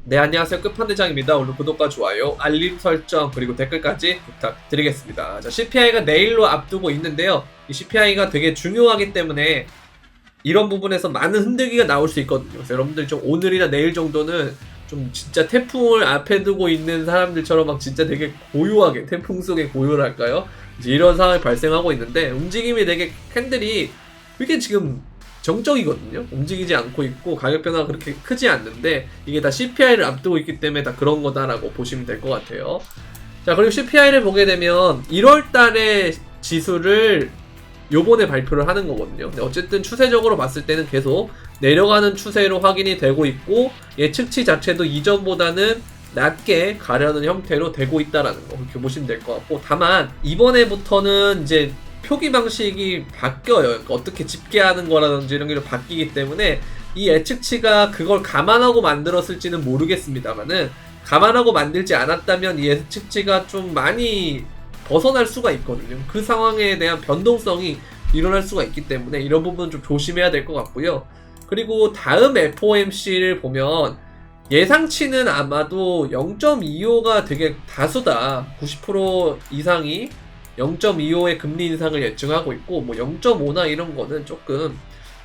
네, 안녕하세요. 끝판대장입니다. 오늘 구독과 좋아요, 알림 설정, 그리고 댓글까지 부탁드리겠습니다. 자, CPI가 내일로 앞두고 있는데요. 이 CPI가 되게 중요하기 때문에 이런 부분에서 많은 흔들기가 나올 수 있거든요. 그래서 여러분들 좀 오늘이나 내일 정도는 좀 진짜 태풍을 앞에 두고 있는 사람들처럼 막 진짜 되게 고요하게, 태풍 속의 고요랄까요? 이제 이런 상황이 발생하고 있는데, 움직임이 되게 캔들이 이게 지금 정적이거든요. 움직이지 않고 있고 가격 변화가 그렇게 크지 않는데, 이게 다 CPI를 앞두고 있기 때문에 다 그런 거다라고 보시면 될 것 같아요. 자, 그리고 CPI를 보게 되면 1월 달에 지수를 요번에 발표를 하는 거거든요. 근데 어쨌든 추세적으로 봤을 때는 계속 내려가는 추세로 확인이 되고 있고, 예측치 자체도 이전보다는 낮게 가려는 형태로 되고 있다라는 거, 그렇게 보시면 될 것 같고, 다만 이번에부터는 이제 표기 방식이 바뀌어요. 그러니까 어떻게 집계하는 거라든지 이런 게 좀 바뀌기 때문에 이 예측치가 그걸 감안하고 만들었을지는 모르겠습니다만은, 감안하고 만들지 않았다면 이 예측치가 좀 많이 벗어날 수가 있거든요. 그 상황에 대한 변동성이 일어날 수가 있기 때문에 이런 부분은 좀 조심해야 될 것 같고요. 그리고 다음 FOMC를 보면 예상치는 아마도 0.25가 되게 다수다. 90% 이상이 0.25의 금리 인상을 예측하고 있고, 뭐 0.5나 이런 거는 조금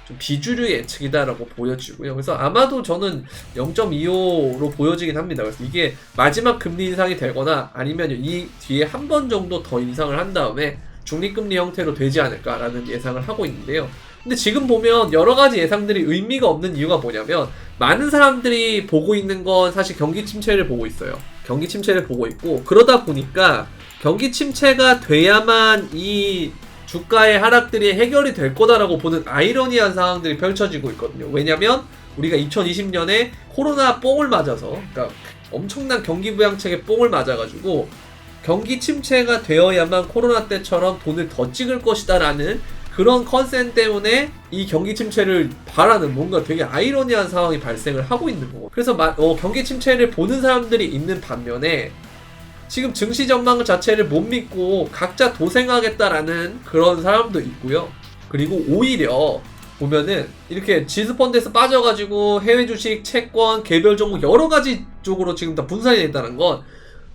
좀 비주류 예측이다라고 보여지고요. 그래서 아마도 저는 0.25로 보여지긴 합니다. 그래서 이게 마지막 금리 인상이 되거나 아니면 이 뒤에 한 번 정도 더 인상을 한 다음에 중립금리 형태로 되지 않을까라는 예상을 하고 있는데요. 근데 지금 보면 여러 가지 예상들이 의미가 없는 이유가 뭐냐면, 많은 사람들이 보고 있는 건 사실 경기 침체를 보고 있어요. 경기 침체를 보고 있고, 그러다 보니까 경기 침체가 돼야만 이 주가의 하락들이 해결이 될 거다라고 보는 아이러니한 상황들이 펼쳐지고 있거든요. 왜냐면 우리가 2020년에 코로나 뽕을 맞아서, 그러니까 엄청난 경기 부양책에 뽕을 맞아가지고 경기 침체가 되어야만 코로나 때처럼 돈을 더 찍을 것이다 라는 그런 컨센 때문에 이 경기 침체를 바라는 뭔가 되게 아이러니한 상황이 발생을 하고 있는 거고, 그래서 경기 침체를 보는 사람들이 있는 반면에 지금 증시 전망 자체를 못 믿고 각자 도생하겠다라는 그런 사람도 있고요. 그리고 오히려 보면은 이렇게 지수펀드에서 빠져가지고 해외 주식, 채권, 개별 종목 여러 가지 쪽으로 지금 다 분산이 됐다는 건,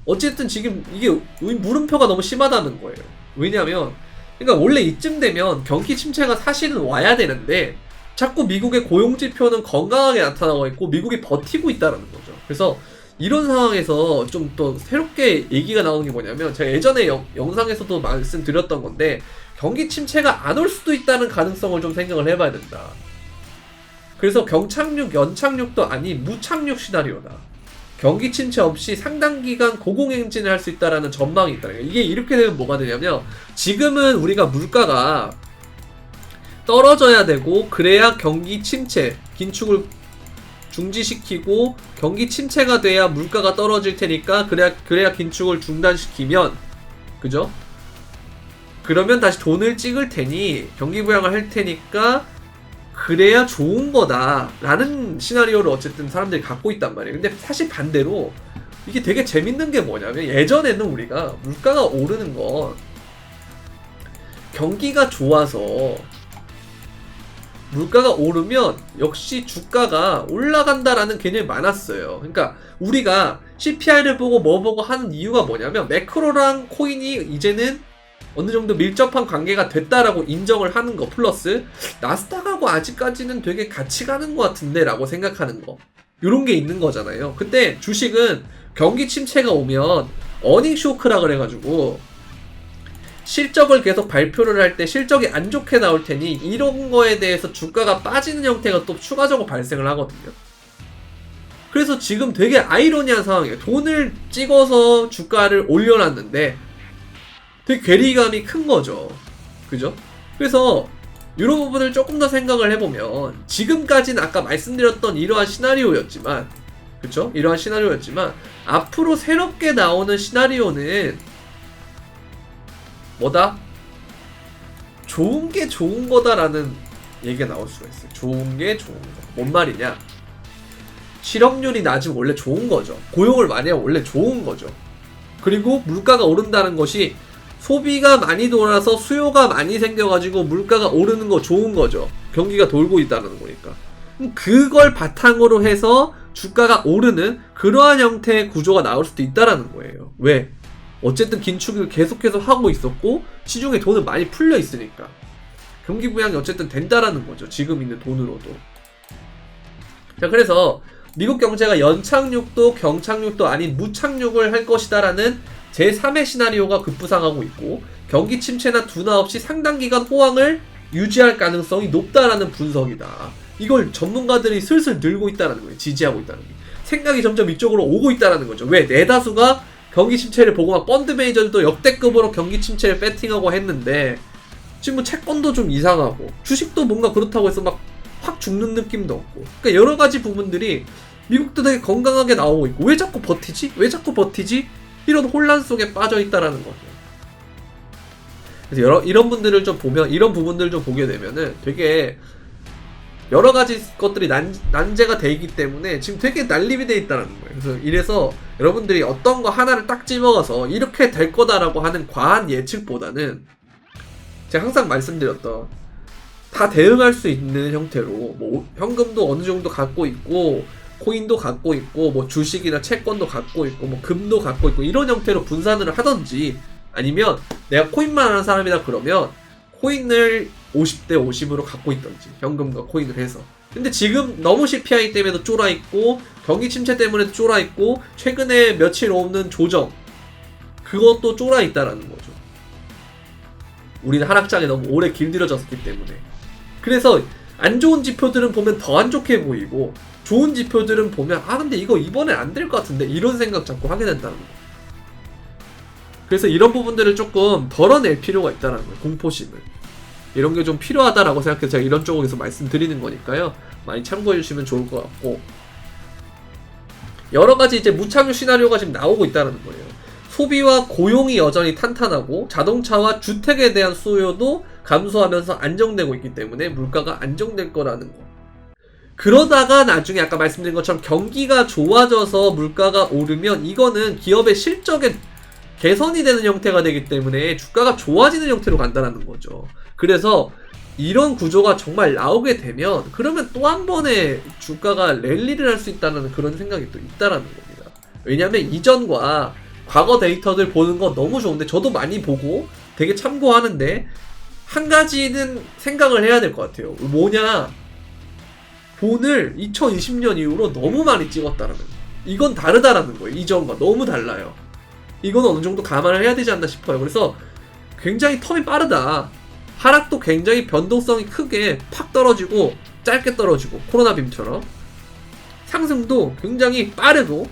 어쨌든 지금 이게 물음표가 너무 심하다는 거예요. 왜냐면 그러니까 원래 이쯤 되면 경기 침체가 사실은 와야 되는데 자꾸 미국의 고용 지표는 건강하게 나타나고 있고 미국이 버티고 있다는 거죠. 그래서 이런 상황에서 좀 또 새롭게 얘기가 나오는 게 뭐냐면, 제가 예전에 영상에서도 말씀드렸던 건데, 경기 침체가 안 올 수도 있다는 가능성을 좀 생각을 해봐야 된다. 그래서 경착륙, 연착륙도 아닌 무착륙 시나리오다. 경기 침체 없이 상당 기간 고공행진을 할 수 있다라는 전망이 있다는 거예요. 이게 이렇게 되면 뭐가 되냐면, 지금은 우리가 물가가 떨어져야 되고 그래야 경기 침체, 긴축을 중지시키고 경기 침체가 돼야 물가가 떨어질 테니까, 그래야 긴축을 중단시키면, 그죠? 그러면 다시 돈을 찍을 테니 경기 부양을 할 테니까 그래야 좋은 거다 라는 시나리오를 어쨌든 사람들이 갖고 있단 말이에요. 근데 사실 반대로 이게 되게 재밌는 게 뭐냐면, 예전에는 우리가 물가가 오르는 건 경기가 좋아서, 물가가 오르면 역시 주가가 올라간다라는 개념이 많았어요. 그러니까 우리가 CPI를 보고 뭐 보고 하는 이유가 뭐냐면, 매크로랑 코인이 이제는 어느 정도 밀접한 관계가 됐다라고 인정을 하는 거, 플러스 나스닥하고 아직까지는 되게 같이 가는 것 같은데 라고 생각하는 거, 요런 게 있는 거잖아요. 근데 주식은 경기 침체가 오면 어닝 쇼크라 그래가지고 실적을 계속 발표를 할 때 실적이 안 좋게 나올 테니 이런 거에 대해서 주가가 빠지는 형태가 또 추가적으로 발생을 하거든요. 그래서 지금 되게 아이러니한 상황이에요. 돈을 찍어서 주가를 올려놨는데 되게 괴리감이 큰 거죠. 그죠? 그래서 이런 부분을 조금 더 생각을 해보면, 지금까지는 아까 말씀드렸던 이러한 시나리오였지만, 그쵸? 이러한 시나리오였지만 앞으로 새롭게 나오는 시나리오는 뭐다? 좋은 게 좋은 거다라는 얘기가 나올 수가 있어요. 좋은 게 좋은 거. 뭔 말이냐? 실업률이 낮으면 원래 좋은 거죠. 고용을 많이 하면 원래 좋은 거죠. 그리고 물가가 오른다는 것이 소비가 많이 돌아서 수요가 많이 생겨가지고 물가가 오르는 거 좋은 거죠. 경기가 돌고 있다는 거니까. 그걸 바탕으로 해서 주가가 오르는 그러한 형태의 구조가 나올 수도 있다라는 거예요. 왜? 어쨌든 긴축을 계속해서 하고 있었고 시중에 돈은 많이 풀려 있으니까 경기 부양이 어쨌든 된다라는 거죠. 지금 있는 돈으로도. 자, 그래서 미국 경제가 연착륙도 경착륙도 아닌 무착륙을 할 것이다라는 제3의 시나리오가 급부상하고 있고 경기 침체나 둔화 없이 상당 기간 호황을 유지할 가능성이 높다라는 분석이다. 이걸 전문가들이 슬슬 늘고 있다는 거예요. 지지하고 있다는 거예요. 생각이 점점 이쪽으로 오고 있다는 거죠. 왜? 대다수가 경기 침체를 보고 막 펀드 매니저들도 역대급으로 경기 침체를 배팅하고 했는데 지금 뭐 채권도 좀 이상하고 주식도 뭔가 그렇다고 해서 막 확 죽는 느낌도 없고 그러니까 여러 가지 부분들이 미국도 되게 건강하게 나오고 있고 왜 자꾸 버티지? 왜 자꾸 버티지? 이런 혼란 속에 빠져 있다라는 거죠. 그래서 이런 분들을 좀 보면 이런 부분들을 좀 보게 되면은 되게 여러 가지 것들이 난제가 돼 있기 때문에 지금 되게 난립이 돼 있다는 거예요. 그래서 이래서 여러분들이 어떤 거 하나를 딱 집어서 이렇게 될 거다라고 하는 과한 예측보다는 제가 항상 말씀드렸던 다 대응할 수 있는 형태로 뭐 현금도 어느 정도 갖고 있고 코인도 갖고 있고 뭐 주식이나 채권도 갖고 있고 뭐 금도 갖고 있고 이런 형태로 분산을 하던지 아니면 내가 코인만 하는 사람이다 그러면 코인을 50대 50으로 갖고 있던지 현금과 코인을 해서 근데 지금 너무 CPI 때문에도 쫄아있고 경기 침체 때문에도 쫄아있고 최근에 며칠 없는 조정 그것도 쫄아있다라는 거죠. 우리는 하락장에 너무 오래 길들여졌기 때문에 그래서 안 좋은 지표들은 보면 더 안 좋게 보이고 좋은 지표들은 보면 근데 이거 이번에 안 될 것 같은데 이런 생각 자꾸 하게 된다는 거예요. 그래서 이런 부분들을 조금 덜어낼 필요가 있다는 거예요. 공포심을 이런 게 좀 필요하다라고 생각해서 제가 이런 쪽에서 말씀드리는 거니까요. 많이 참고해 주시면 좋을 것 같고 여러 가지 이제 무착륙 시나리오가 지금 나오고 있다는 거예요. 소비와 고용이 여전히 탄탄하고 자동차와 주택에 대한 수요도 감소하면서 안정되고 있기 때문에 물가가 안정될 거라는 거. 그러다가 나중에 아까 말씀드린 것처럼 경기가 좋아져서 물가가 오르면 이거는 기업의 실적에 개선이 되는 형태가 되기 때문에 주가가 좋아지는 형태로 간다는 거죠. 그래서 이런 구조가 정말 나오게 되면 그러면 또 한 번의 주가가 랠리를 할 수 있다는 그런 생각이 또 있다라는 겁니다. 왜냐하면 이전과 과거 데이터들 보는 거 너무 좋은데 저도 많이 보고 되게 참고하는데 한 가지는 생각을 해야 될 것 같아요. 뭐냐? 돈을 2020년 이후로 너무 많이 찍었다라는 거. 이건 다르다라는 거예요. 이전과 너무 달라요. 이건 어느 정도 감안을 해야 되지 않나 싶어요. 그래서 굉장히 텀이 빠르다. 하락도 굉장히 변동성이 크게 팍 떨어지고 짧게 떨어지고 코로나 빔처럼 상승도 굉장히 빠르고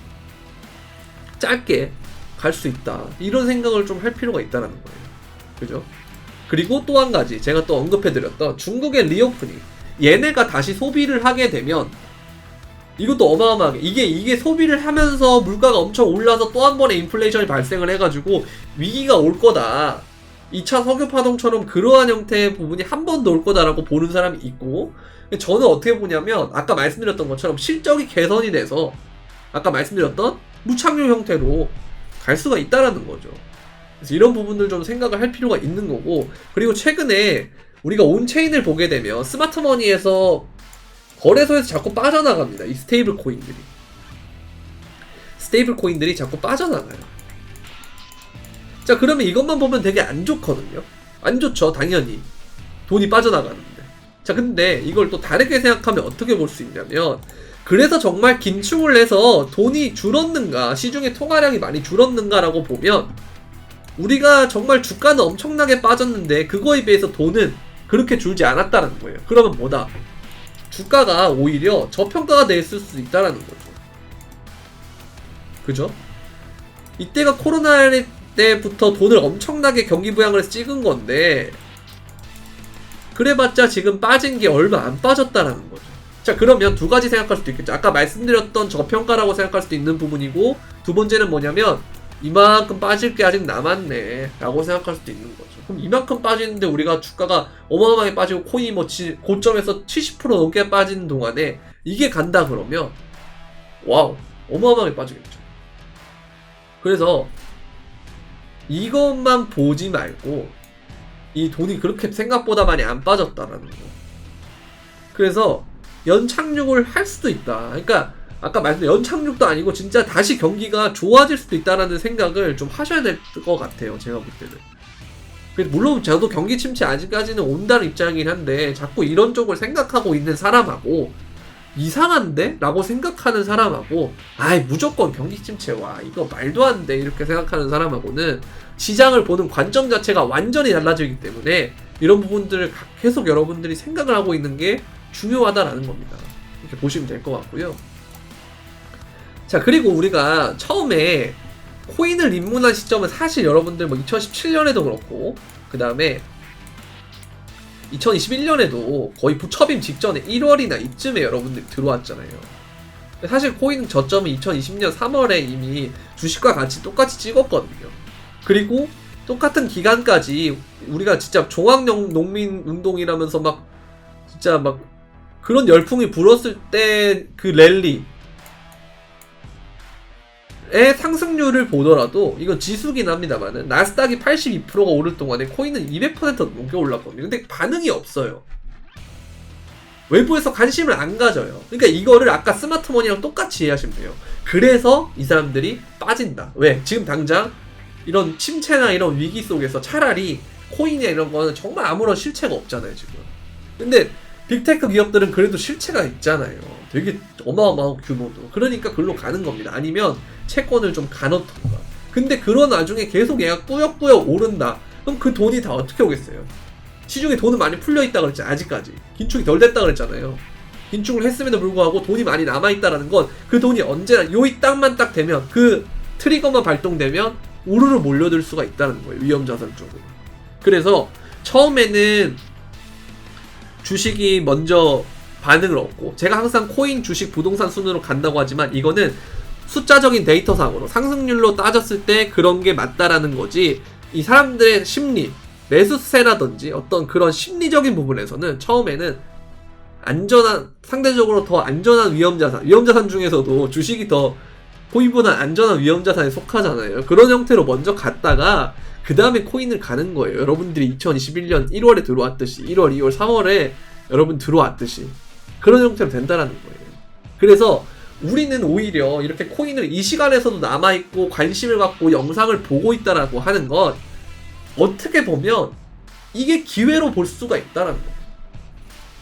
짧게 갈 수 있다. 이런 생각을 좀 할 필요가 있다는 거예요. 그죠? 그리고 또 한 가지 제가 또 언급해드렸던 중국의 리오프닝 얘네가 다시 소비를 하게 되면 이것도 어마어마하게 이게 소비를 하면서 물가가 엄청 올라서 또 한 번의 인플레이션이 발생을 해가지고 위기가 올 거다. 2차 석유 파동처럼 그러한 형태의 부분이 한 번 더 올 거다라고 보는 사람이 있고 저는 어떻게 보냐면 아까 말씀드렸던 것처럼 실적이 개선이 돼서 아까 말씀드렸던 무착륙 형태로 갈 수가 있다라는 거죠. 그래서 이런 부분들 좀 생각을 할 필요가 있는 거고 그리고 최근에 우리가 온체인을 보게 되면 스마트머니에서 거래소에서 자꾸 빠져나갑니다. 이 스테이블 코인들이 자꾸 빠져나가요. 자 그러면 이것만 보면 되게 안 좋거든요. 안 좋죠 당연히 돈이 빠져나가는데. 자 근데 이걸 또 다르게 생각하면 어떻게 볼 수 있냐면 그래서 정말 긴축을 해서 돈이 줄었는가 시중의 통화량이 많이 줄었는가라고 보면 우리가 정말 주가는 엄청나게 빠졌는데 그거에 비해서 돈은 그렇게 줄지 않았다는 거예요. 그러면 뭐다? 주가가 오히려 저평가가 됐을 수 있다는 거죠. 그죠? 이때가 코로나 때부터 돈을 엄청나게 경기 부양을 해서 찍은 건데 그래봤자 지금 빠진 게 얼마 안 빠졌다라는 거죠. 자 그러면 두 가지 생각할 수도 있겠죠. 아까 말씀드렸던 저평가라고 생각할 수도 있는 부분이고 두 번째는 뭐냐면 이만큼 빠질 게 아직 남았네 라고 생각할 수도 있는 거죠. 그럼 이만큼 빠지는데 우리가 주가가 어마어마하게 빠지고 코인이 뭐 고점에서 70% 넘게 빠지는 동안에 이게 간다 그러면 와우 어마어마하게 빠지겠죠. 그래서 이것만 보지 말고 이 돈이 그렇게 생각보다 많이 안 빠졌다라는 거. 그래서 연착륙을 할 수도 있다. 그러니까 아까 말씀드린 연착륙도 아니고 진짜 다시 경기가 좋아질 수도 있다라는 생각을 좀 하셔야 될 것 같아요. 제가 볼 때는. 물론 저도 경기 침체 아직까지는 온다는 입장이긴 한데 자꾸 이런 쪽을 생각하고 있는 사람하고 이상한데? 라고 생각하는 사람하고 아이 무조건 경기 침체 와 이거 말도 안 돼 이렇게 생각하는 사람하고는 시장을 보는 관점 자체가 완전히 달라지기 때문에 이런 부분들을 계속 여러분들이 생각을 하고 있는 게 중요하다라는 겁니다. 이렇게 보시면 될 것 같고요. 자, 그리고 우리가 처음에 코인을 입문한 시점은 사실 여러분들 뭐 2017년에도 그렇고 그 다음에 2021년에도 거의 부처빔 직전에 1월이나 이쯤에 여러분들이 들어왔잖아요. 사실 코인 저점은 2020년 3월에 이미 주식과 같이 똑같이 찍었거든요. 그리고 똑같은 기간까지 우리가 진짜 종합농민운동이라면서 막 진짜 막 그런 열풍이 불었을 때 그 랠리 의 상승률을 보더라도 이건 지수긴 합니다만은 나스닥이 82%가 오를 동안에 코인은 200% 넘게 올랐거든요. 근데 반응이 없어요. 외부에서 관심을 안 가져요. 그러니까 이거를 아까 스마트머니랑 똑같이 이해하시면 돼요. 그래서 이 사람들이 빠진다. 왜? 지금 당장 이런 침체나 이런 위기 속에서 차라리 코인이나 이런 거는 정말 아무런 실체가 없잖아요, 지금. 근데 빅테크 기업들은 그래도 실체가 있잖아요. 되게 어마어마한 규모도. 그러니까 글로 가는 겁니다. 아니면 채권을 좀 가놓던가. 근데 그런 와중에 계속 얘가 꾸역꾸역 오른다. 그럼 그 돈이 다 어떻게 오겠어요? 시중에 돈은 많이 풀려있다 그랬지, 아직까지. 긴축이 덜 됐다 그랬잖아요. 긴축을 했음에도 불구하고 돈이 많이 남아있다라는 건 그 돈이 언제나 요이 땅만 딱 되면 그 트리거만 발동되면 우르르 몰려들 수가 있다는 거예요. 위험자산 쪽으로. 그래서 처음에는 주식이 먼저 반응을 얻고 제가 항상 코인, 주식, 부동산 순으로 간다고 하지만 이거는 숫자적인 데이터상으로 상승률로 따졌을 때 그런 게 맞다라는 거지 이 사람들의 심리, 매수세라든지 어떤 그런 심리적인 부분에서는 처음에는 안전한, 상대적으로 더 안전한 위험자산 중에서도 주식이 더 코인보다 안전한 위험자산에 속하잖아요. 그런 형태로 먼저 갔다가 그 다음에 코인을 가는 거예요. 여러분들이 2021년 1월에 들어왔듯이 1월, 2월, 3월에 여러분 들어왔듯이 그런 형태로 된다라는 거예요. 그래서 우리는 오히려 이렇게 코인을 이 시간에서도 남아있고 관심을 갖고 영상을 보고 있다라고 하는 건 어떻게 보면 이게 기회로 볼 수가 있다라는 거예요.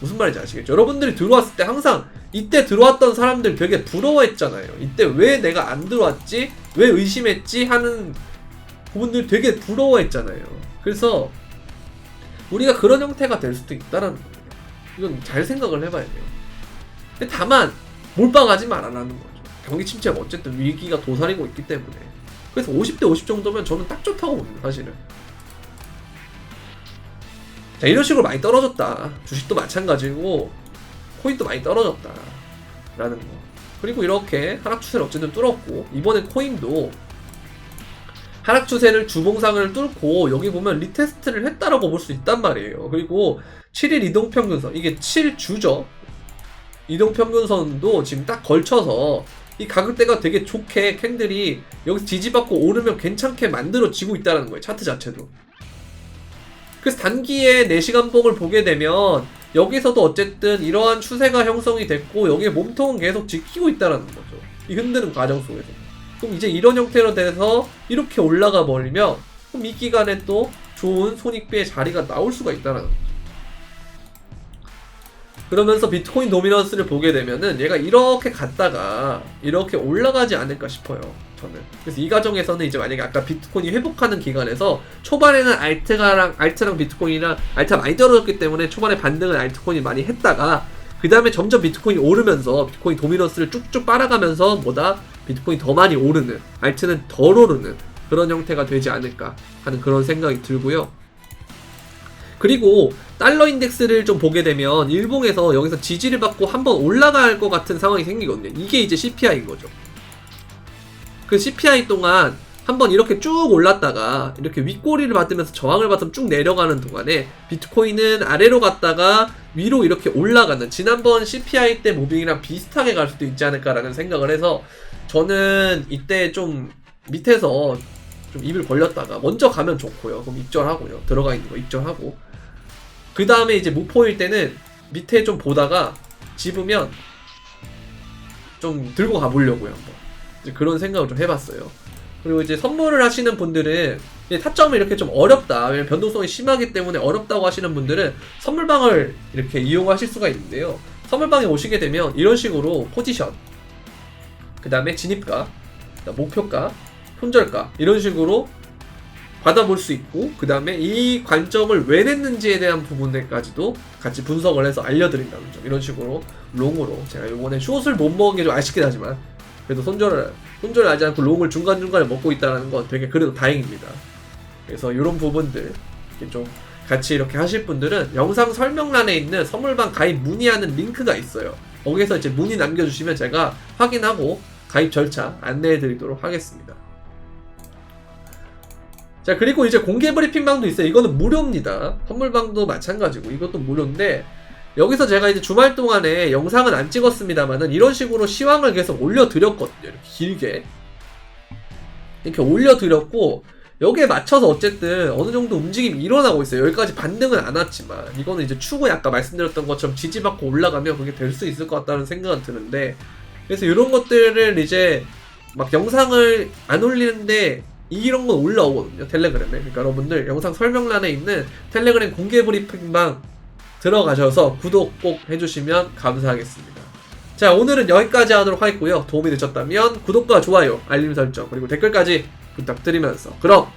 무슨 말인지 아시겠죠? 여러분들이 들어왔을 때 항상 이때 들어왔던 사람들 되게 부러워했잖아요. 이때 왜 내가 안 들어왔지? 왜 의심했지? 하는 부분들 되게 부러워했잖아요. 그래서 우리가 그런 형태가 될 수도 있다라는 거예요. 이건 잘 생각을 해봐야 돼요. 근데 다만 몰빵하지 말아라는 거죠. 경기 침체가 어쨌든 위기가 도사리고 있기 때문에. 그래서 50대 50 정도면 저는 딱 좋다고 봅니다. 사실은. 자, 이런 식으로 많이 떨어졌다. 주식도 마찬가지고 코인도 많이 떨어졌다 라는 거. 그리고 이렇게 하락 추세를 어쨌든 뚫었고 이번엔 코인도 하락 추세를 주봉상을 뚫고 여기 보면 리테스트를 했다라고 볼 수 있단 말이에요. 그리고 7일 이동평균선, 이게 7주죠. 이동평균선도 지금 딱 걸쳐서 이 가격대가 되게 좋게 캔들이 여기서 지지받고 오르면 괜찮게 만들어지고 있다는 거예요. 차트 자체도. 그래서 단기에 4시간 봉을 보게 되면 여기서도 어쨌든 이러한 추세가 형성이 됐고 여기에 몸통은 계속 지키고 있다는 거죠. 이 흔드는 과정 속에서. 그럼 이제 이런 형태로 돼서 이렇게 올라가 버리면 그럼 이 기간에 또 좋은 손익배의 자리가 나올 수가 있다는 거죠. 그러면서 비트코인 도미넌스를 보게 되면은 얘가 이렇게 갔다가 이렇게 올라가지 않을까 싶어요. 저는. 그래서 이 과정에서는 이제 만약에 아까 비트코인이 회복하는 기간에서 초반에는 알트랑 비트코인이랑 알트가 많이 떨어졌기 때문에 초반에 반등은 알트코인이 많이 했다가 그 다음에 점점 비트코인이 오르면서 비트코인 도미넌스를 쭉쭉 빨아가면서 뭐다 비트코인이 더 많이 오르는, 알트는 덜 오르는 그런 형태가 되지 않을까 하는 그런 생각이 들고요. 그리고 달러 인덱스를 좀 보게 되면 일봉에서 여기서 지지를 받고 한번 올라갈 것 같은 상황이 생기거든요. 이게 이제 CPI인 거죠. 그 CPI 동안 한번 이렇게 쭉 올랐다가 이렇게 윗꼬리를 받으면서 저항을 받으면 쭉 내려가는 동안에 비트코인은 아래로 갔다가 위로 이렇게 올라가는, 지난번 CPI 때 무빙이랑 비슷하게 갈 수도 있지 않을까라는 생각을 해서 저는 이때 좀 밑에서 좀 입을 벌렸다가 먼저 가면 좋고요. 그럼 입절하고요. 들어가 있는 거 입절하고 그 다음에 이제 무포일 때는 밑에 좀 보다가 집으면 좀 들고 가보려고요 한번. 이제 그런 생각을 좀 해봤어요. 그리고 이제 선물을 하시는 분들은 이제 타점이 이렇게 좀 어렵다, 왜냐면 변동성이 심하기 때문에 어렵다고 하시는 분들은 선물방을 이렇게 이용하실 수가 있는데요. 선물방에 오시게 되면 이런 식으로 포지션, 그 다음에 진입가, 목표가, 손절가 이런 식으로 받아볼 수 있고, 그 다음에 이 관점을 왜 냈는지에 대한 부분에까지도 같이 분석을 해서 알려드린다는 점. 이런 식으로 롱으로 제가 이번에 숏을 못 먹은 게 좀 아쉽긴 하지만 그래도 손절을 하지 않고 롱을 중간중간에 먹고 있다는 건 되게 그래도 다행입니다. 그래서 이런 부분들 이렇게 좀 같이 이렇게 하실 분들은 영상 설명란에 있는 선물방 가입 문의하는 링크가 있어요. 거기에서 이제 문의 남겨주시면 제가 확인하고 가입 절차 안내해 드리도록 하겠습니다. 자, 그리고 이제 공개 브리핑방도 있어요. 이거는 무료입니다. 선물방도 마찬가지고 이것도 무료인데, 여기서 제가 이제 주말 동안에 영상은 안 찍었습니다만은 이런 식으로 시황을 계속 올려드렸거든요. 이렇게 길게 이렇게 올려드렸고, 여기에 맞춰서 어쨌든 어느 정도 움직임이 일어나고 있어요. 여기까지 반등은 안 왔지만 이거는 이제 추후에 아까 말씀드렸던 것처럼 지지받고 올라가면 그게 될 수 있을 것 같다는 생각은 드는데, 그래서 이런 것들을 이제 막 영상을 안 올리는데 이런 건 올라오거든요, 텔레그램에. 그러니까 여러분들 영상 설명란에 있는 텔레그램 공개 브리핑방 들어가셔서 구독 꼭 해주시면 감사하겠습니다. 자, 오늘은 여기까지 하도록 하겠고요. 도움이 되셨다면 구독과 좋아요, 알림 설정, 그리고 댓글까지 부탁드리면서 그럼